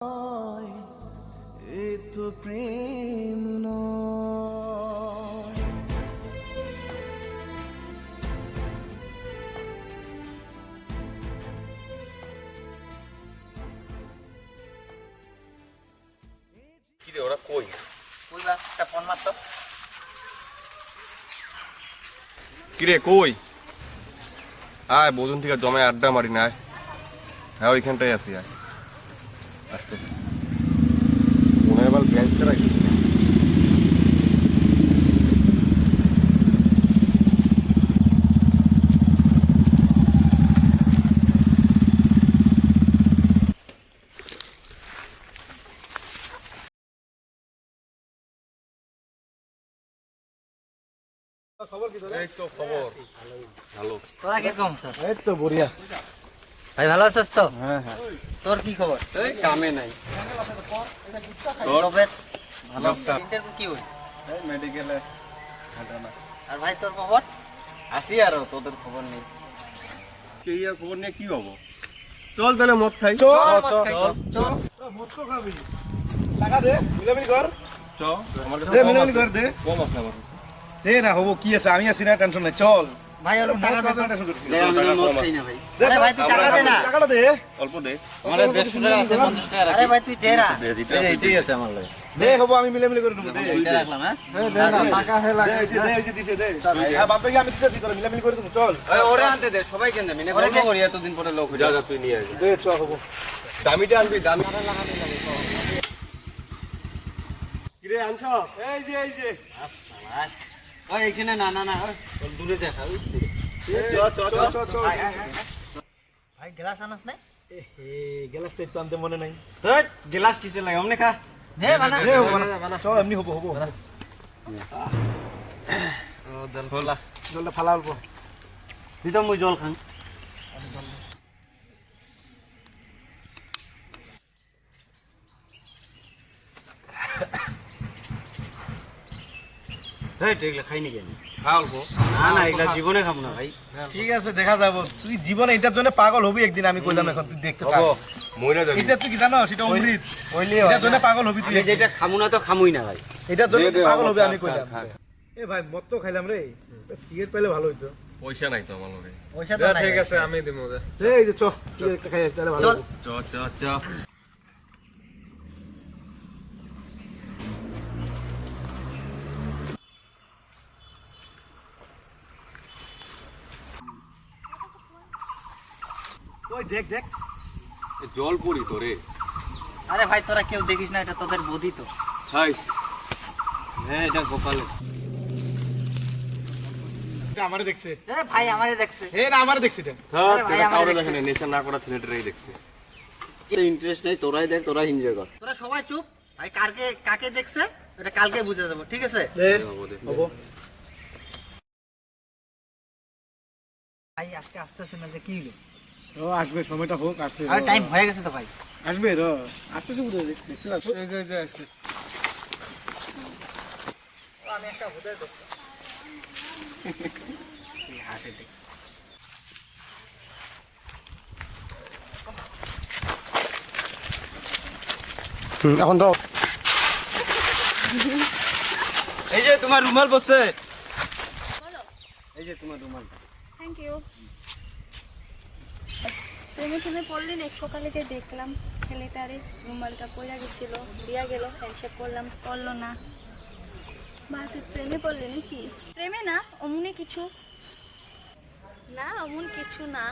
এ তো প্রেম নয়। কিরে ওরা কই? বুঝলা একটা ফোন মারতো। কিরে কই? আয় বদন থেকে জমায় আড্ডা মারি না। হ্যাঁ ওইখানটাই আছি। আয় আসতে মনে হয় ব্যাংকটা রাখি। এই তো খবর ভালো। তোরা কিরকম আছিস? এই তো বড়িয়া। ভাই ভালো আছিস তো? হ্যাঁ হ্যাঁ। তোর কি খবর? এই কামে নাই। তবে ভালো। ইন্টারভিউ কি হই? এই মেডিকেলে ঘটনা। আর ভাই তোর খবর? আসি আর তোদের খবর নেই। কে আর খবর নিয়ে কি হবো? চল তাহলে মদ খাই। চল, চল। মদ তো খাবি। টাকা দে, মিলামিলি কর। চল আমার কাছে দে, কম মিলামিলি আছে। কর দে। কম আছে আমার কাছে। দে না হবো কি আছে, আমি আছি না, টেনশন নাই। চল ভাই ওর টাকা দে। টেনশন করছিস না। টাকা কম আছে। না ভাই। আরে ভাই তুই টাকা দে না। টাকাটা দে। অল্প দে। আমাদের 150 টাকা আছে, 50 টাকা আরে ভাই তুই দে না। দে দিতে। এইটাই আছে আমার লাগে। দে হবো, আমি মিলামিলি করে দেবো। দে এটা রাখলাম হ্যাঁ। হ্যাঁ, দে না, টাকা হে লাগে। দে এই যে দিছে, দে। হ্যাঁ বাপ ভাই আমি দিতে দিই, তোরা মিলামিলি করে দেবো। চল ওই ওরে আনতে দে, সবাই কেন মিনে ওরে দে। করি এতদিন পরে লোক যা যা তুই নিয়ে আয়। দে, চল হবো। দামিটা আনবি দামি। কিরে আনছ? এই যে এই যে ওই এখানে না না না ওই দূরে দেখা ওই দূরে। ভাই গ্লাস আনস নাই? এ গ্লাসটা একটু আনতে মনে নাই। ধর গ্লাস কিসে লাগে অমনে খা। দে বানা। দে হবো না। চল এমনি হবো হবো। ও জল খোলা। জলটা ফালা অল্প। দিতাম মুই জল খান। এই এগুলা খাই নি কেন? খা অল্প। না না এগুলা জীবনে খাবো না ভাই। ঠিক আছে, দেখা যাবো। তুই জীবনে এটার জন্য পাগল হবি একদিন, আমি কইলাম। এখন তুই দেখতে থাক। হবো মইরা যাবি। এটা তুই কি জানো, সেটা অমৃত। কইলে এটার জন্য পাগল হবি তুই আমি একদিন। যেটা খামু না তো খামুই না ভাই। এটার জন্য দে, তুই দে, পাগল বাবা, হবি, আমি খা, কইলাম। খা, এ ভাই মদ তো খাইলাম রে, সিগারেট পাইলে ভালো হইতো। পয়সা নাই তো আমার লগে। পয়সা তো নাই। ঠিক আছে আমি দেবো। এই যে চল, তুই একটা খাই তাহলে ভালো চল। হতো। চ চ চ। ওই দেখ দেখ। জল পড়ি তো রে। আরে ভাই তোরা কেউ দেখিস না, এটা তোদের বুদ্ধি তো। হাই হ্যাঁ এটা গোপাল। এটা আমারে দেখছে। এ ভাই আমারে দেখছে। হে না, আমারে দেখছে এটা। আরে ভাই, আমার কাউরে দেখছে। দেখে নেশা না করা ছেলেটারই দেখছে। ইন্টারেস্ট নেই, তোরাই দেখ, তোরা এনজয় কর। তোরা সবাই চুপ। ভাই কাকে দেখছে এটা কালকে বুঝে যাবো, ঠিক আছে? দে হবো দে। হবো। ভাই আজকে আসতেছে না যে কি হলো? ও আসবে, সময়টা হোক, আসবে। আরে টাইম হয়ে গেছে তো ভাই। আসবে র, আসতেছে বুঝে দেখতে লাগবে। এই যে আসছে। আমি একটা হুদাই দেখছি। এই হাসে দেখ। এখন দাও। এই যে তোমার রুমাল বসছে। এই যে তোমার রুমাল। Thank you. তুমি পড়লি না, সকালে যে দেখলাম ছেলেটারে রুমালটা পড়ে গেছিল, দিয়া গেল, হ্যান্ডশেক করলাম, পড়লো না। বা তুই প্রেমে পড়লি নাকি? প্রেমে না, অমনি কিছু না, অমন কিছু না,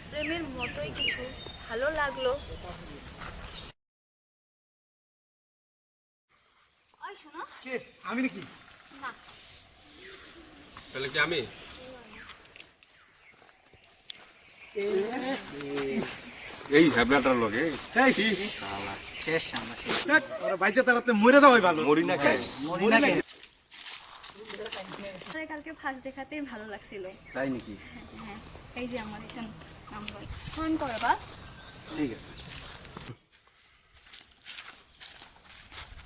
প্রেমের মতোই কিছু, ভালো লাগলো। ওই শোনো কে আমি নাকি? না, তাহলে কি আমি? এই হ্যাবলাটার লগে এই শেষ আমরা শেষ। দেখ, ওরা বাইচে তারাতে মরে যাওয়াই ভালো। মরি না খাই। মরি না কেন? আরে কালকে ফার্স্ট দেখাতেই ভালো লাগছিল। তাই নাকি? হ্যাঁ, এই যে আমার একটা নাম্বার ফোন করে বা। ঠিক আছে।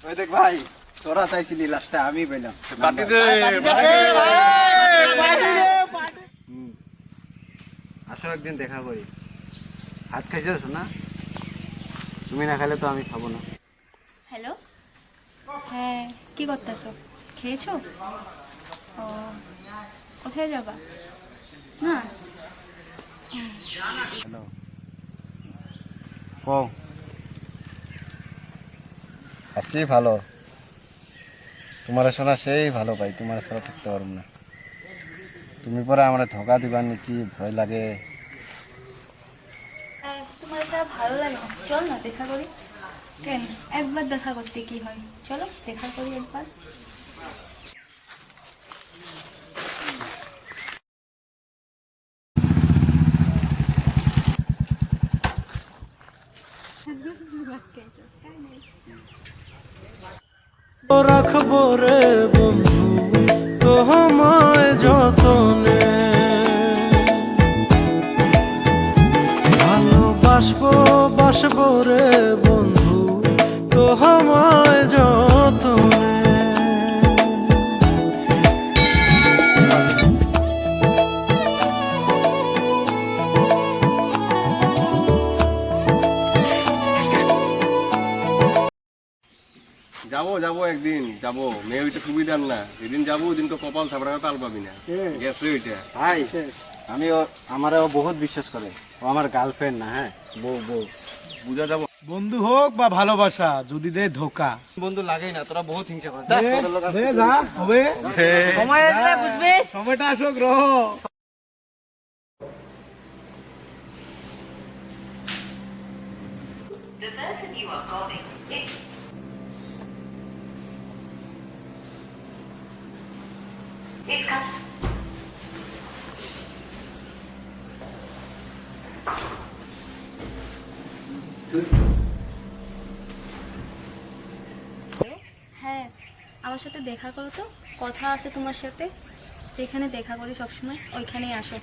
ওই দেখ ভাই, তোরা চাইছিলি লাস্টে আমি পেলাম। পার্টি দে। আসো একদিন দেখা করি। হাত খাইছো না? তুমি না খেলে তো আমি খাবো না। হ্যালো, হ্যাঁ কি করতেছো? খেয়েছো? ও, কোথায় যাবা? না হ্যালো, ও আছি ভালো। তোমার শোনা সেই ভালো পাই, তোমার ছাড়া থাকতে পারবো না। তুমি পরে আমার ধোকা দিবার নাকি ভয় লাগে। তোমার এটা ভালো লাগে না? চল না দেখা করি। কেন, একবার দেখা করতে কি হয়, চলো দেখা করি একবার। রাখবো রে বন্ধু তোমায় যতনে, ভালোবাসবো বাসবো রে বন্ধু তোমায় যতনে। যাবো যাবো একদিন যাবো, মেয়ে ওইটা সুবিধার না, যেদিন যাবো ওই দিন তো কপাল থাপড়া তাল পাবি না, গেছে ওইটা। ভাই আমি আমারে ও বহুত বিশ্বাস করে, ও আমার গার্লফ্রেন্ড না, হ্যাঁ বউ বউ। বুঝা যাবো। বন্ধু হোক বা ভালোবাসা, যদি দে ধোকা বন্ধু লাগেই না, তোরা বহুত হিংসা করে। দে যা হবে, সময় আসলে বুঝবি। সময়টা আসুক রহ। হ্যাঁ, আমার সাথে দেখা করো তো, কথা আছে তোমার সাথে। যেখানে দেখা করি সবসময় ওইখানেই আসো।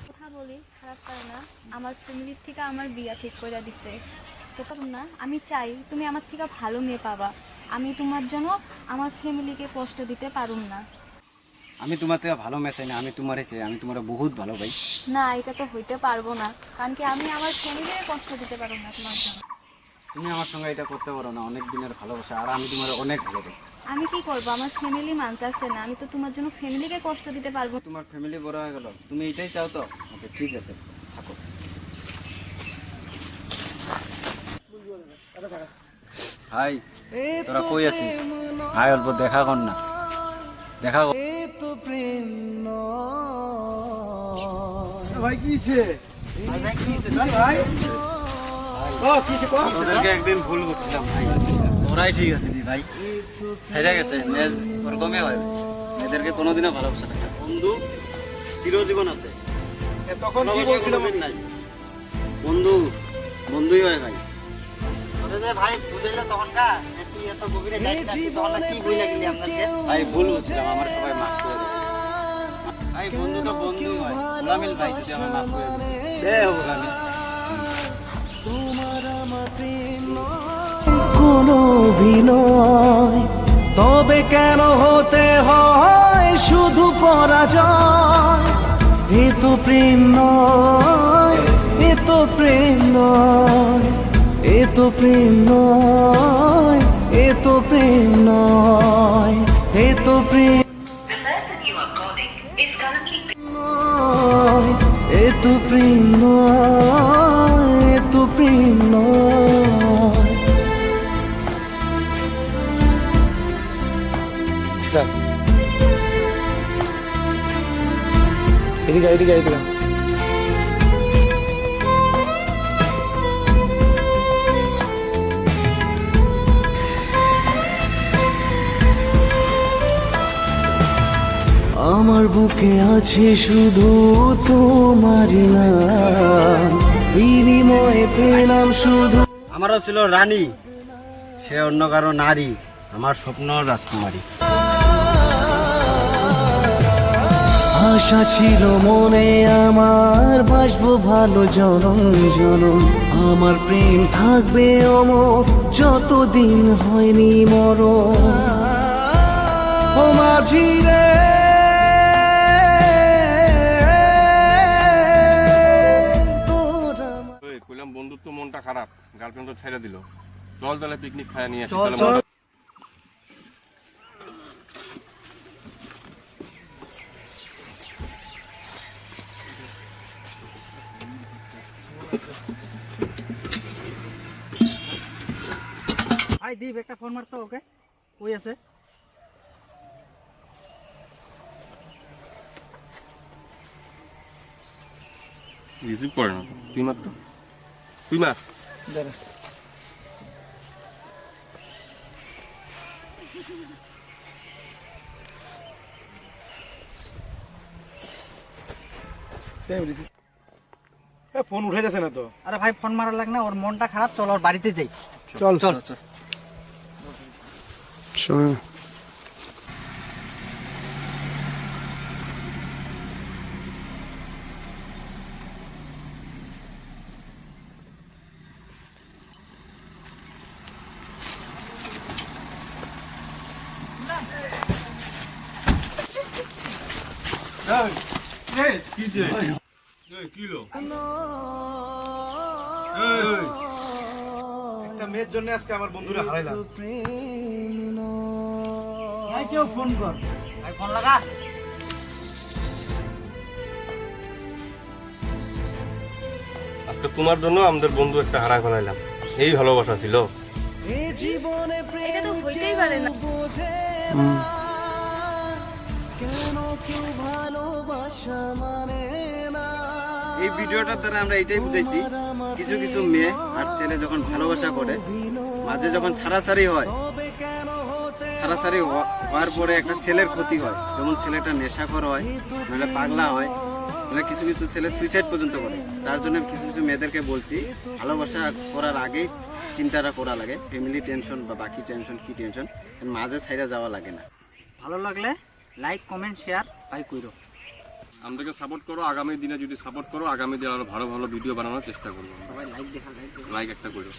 কথা বলি, খারাপ করে না। আমার ফ্যামিলির থেকে আমার বিয়া ঠিক করে দিছে। তো পারুম না, আমি চাই তুমি আমার থেকে ভালো মেয়ে পাবা। আমি তোমার জন্য আমার ফ্যামিলিকে কষ্ট দিতে পারুম না। আমি তোমার থেকে ভালো মেয়ে চাই না, আমি তোমারে চাই, আমি তোমার বহুত ভালো পাই। না, এটা তো হইতে পারবো না, কারণ কি আমি আমার ফ্যামিলিকে কষ্ট দিতে পারবো না তোমার জন্য। তুমি আমার সঙ্গে এটা করতে পারো না, অনেক দিনের ভালোবাসা, আর আমি তোমার অনেক ভালো পাই। আমি কি করবো, আমার ফ্যামিলি মানতেছে না। আমি তো তোমার জন্য ফ্যামিলিকে কষ্ট দিতে পারবো না। তোমার ফ্যামিলি বড় হয়ে গেল, তুমি এটাই চাও তো? ওকে ঠিক আছে, থাকো। হাই, তোরা কই আছিস? হাই, অল্প দেখা কর না, দেখা কর। ভাই কি ছে ভাই, ও কি ছে কো? তোদেরকে একদিন ভুল করছিলাম ভাই, তোরাই ঠিক আছে দি ভাই, ছেড়ে গেছে লেজ ওরকমই হয়। এদেরকে কোনোদিনও ভালোবাসা না, বন্ধু চিরজীবন আছে, তখন কি ভালোবাসা বলছিলাম? কোনোদিন নাই। বন্ধু বন্ধুই হয় ভাই। ভাই বুঝাইলে তখন কা তুই এত গভীরে যাইস না, তুই তখন কি বই লাগিলি আমাদেরকে। ভাই ভুল বুঝছিলাম, আমার সবাই মাফ করে দেবে ভাই। বন্ধু তো বন্ধুই হয়, গোলামিল ভাই যদি আমার মাফ করে দিবে। দে হবে কোনো অভিনয়, তবে কেন হতে হয় শুধু পরাজয়? এ তো প্রেম নয়, এ তো প্রেম নয়, এ তো প্রেম নয়, এ তো প্রেম নয়, এ তো প্রেম নয়, এ তো প্রেম নয়, এ তো প্রেম নয়। এদিকে এদিকে এদিকে। আমার বুকে আছে শুধু তোমারই নাম, বিনিময়ে পেলাম শুধু। আমারও ছিল রানী, সে অন্য কারো নারী, আমার স্বপ্ন রাজকুমারী। আশা ছিল মনে আমার, বাসবো ভালো জনম জনম, আমার প্রেম থাকবে অমর যতদিন হয়নি মরণ। ও মাঝি রে, কইলাম বন্ধুর তো মনটা খারাপ, গার্লফ্রেন্ড তো ছেড়ে দিল, চল তাহলে পিকনিক খায় নিয়ে আসি। চল, তাহলে চল। ভাই দীপ একটা ফোন মারতো ওকে, কই আছে? রিসিভ করে না, তুই মার তো, তুই মার। ফোন উঠে যাচ্ছে না তো। আরে ভাই ফোন মারার লাগ না, ওর মনটা খারাপ, চল ওর বাড়িতে যাই। চল চল একটা মেয়ের জন্য আজকে আমার বন্ধুরা হারাইলাম। ভাই কেউ ফোন কর, ভাই ফোন লাগা। আজকে তোমার জন্য আমাদের বন্ধু একটা হারায় ফেলাইলাম, এই ভালোবাসা ছিল। এটা তো হইতেই পারে না। এই ভিডিওটার দ্বারা আমরা এটাই বুঝাইছি, কিছু কিছু মেয়ে আর ছেলে যখন ভালোবাসা করে, মাঝে যখন ছাড়াছাড়ি হয়, ছাড়াছাড়ি হওয়ার পরে একটা ছেলের ক্ষতি হয়। যেমন ছেলেটা নেশাখোর হয়, নাহলে পাগলা হয়, নাহলে কিছু কিছু ছেলে সুইসাইড পর্যন্ত করে। তার জন্য কিছু কিছু মেয়েদেরকে বলছি, ভালোবাসা করার আগেই চিন্তাটা করা লাগে, ফ্যামিলি টেনশন বা বাকি টেনশন কি টেনশন, মাঝে ছাইড়া যাওয়া লাগে না। ভালো লাগলে লাইক কমেন্ট শেয়ার ভাই কইরো। আমাদেরকে সাপোর্ট করো, আগামী দিনে যদি সাপোর্ট করো, আগামী দিনে আরো ভালো ভালো ভিডিও বানানোর চেষ্টা করবো। সবাই লাইক দেখা, লাইক একটা করো।